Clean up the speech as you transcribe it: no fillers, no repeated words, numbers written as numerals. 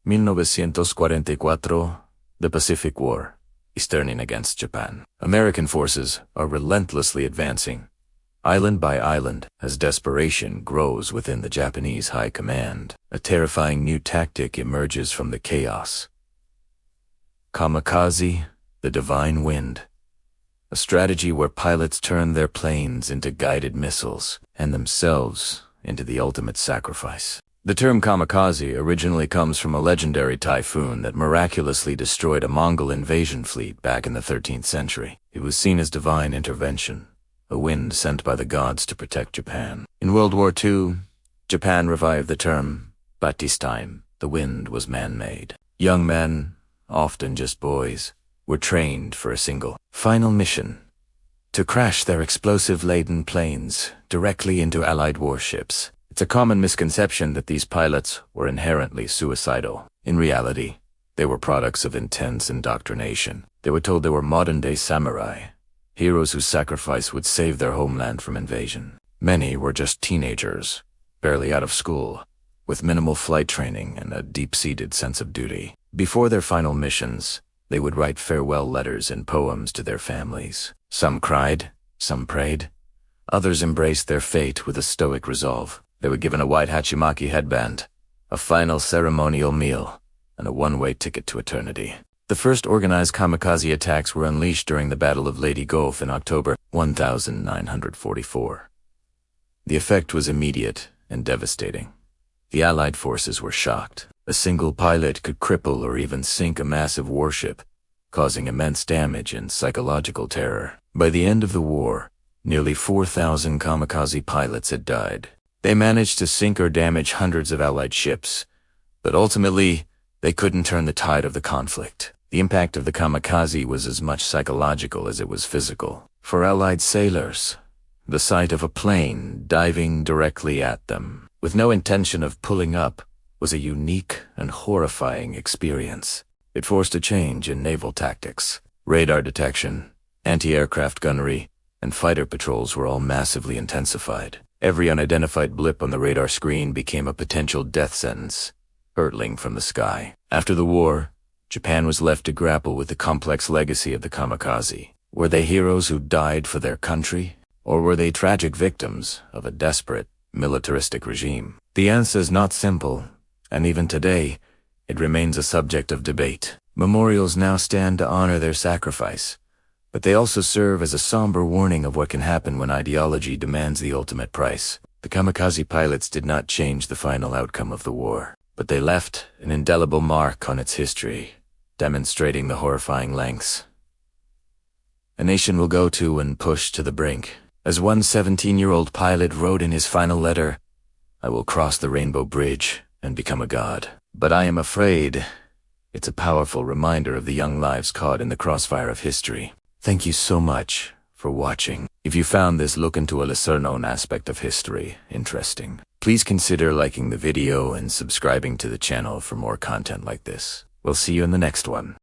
1944, the Pacific War is turning against Japan. American forces are relentlessly advancing, island by island, as desperation grows within the Japanese high command. A terrifying new tactic emerges from the chaos. Kamikaze, the divine wind. A strategy where pilots turn their planes into guided missiles and themselves into the ultimate sacrifice. The term kamikaze originally comes from a legendary typhoon that miraculously destroyed a Mongol invasion fleet back in the 13th century. It was seen as divine intervention, a wind sent by the gods to protect Japan. In World War II, Japan revived the term, but this time the wind was man-made. Young men, often just boys, were trained for a single, final mission: to crash their explosive-laden planes directly into Allied warships. It's a common misconception that these pilots were inherently suicidal. In reality, they were products of intense indoctrination. They were told they were modern-day samurai, heroes whose sacrifice would save their homeland from invasion. Many were just teenagers, barely out of school, with minimal flight training and a deep-seated sense of duty. Before their final missions, they would write farewell letters and poems to their families. Some cried, some prayed. Others embraced their fate with a stoic resolve. They were given a white hachimaki headband, a final ceremonial meal, and a one-way ticket to eternity. The first organized kamikaze attacks were unleashed during the Battle of Leyte Gulf in October 1944. The effect was immediate and devastating. The Allied forces were shocked. A single pilot could cripple or even sink a massive warship, causing immense damage and psychological terror. By the end of the war, nearly 4,000 kamikaze pilots had died. They managed to sink or damage hundreds of Allied ships, but ultimately, they couldn't turn the tide of the conflict. The impact of the kamikaze was as much psychological as it was physical. For Allied sailors, the sight of a plane diving directly at them, with no intention of pulling up, was a unique and horrifying experience. It forced a change in naval tactics. Radar detection, anti-aircraft gunnery, and fighter patrols were all massively intensified. Every unidentified blip on the radar screen became a potential death sentence, hurtling from the sky. After the war, Japan was left to grapple with the complex legacy of the kamikaze. Were they heroes who died for their country, or were they tragic victims of a desperate, militaristic regime? The answer is not simple, and even today, it remains a subject of debate. Memorials now stand to honor their sacrifice, but they also serve as a somber warning of what can happen when ideology demands the ultimate price. The kamikaze pilots did not change the final outcome of the war, but they left an indelible mark on its history, demonstrating the horrifying lengths a nation will go to when pushed to the brink. As one 17-year-old pilot wrote in his final letter, "I will cross the Rainbow Bridge and become a god. But I am afraid it's a powerful reminder of the young lives caught in the crossfire of history." Thank you so much for watching. If you found this look into a lesser-known aspect of history interesting, please consider liking the video and subscribing to the channel for more content like this. We'll see you in the next one.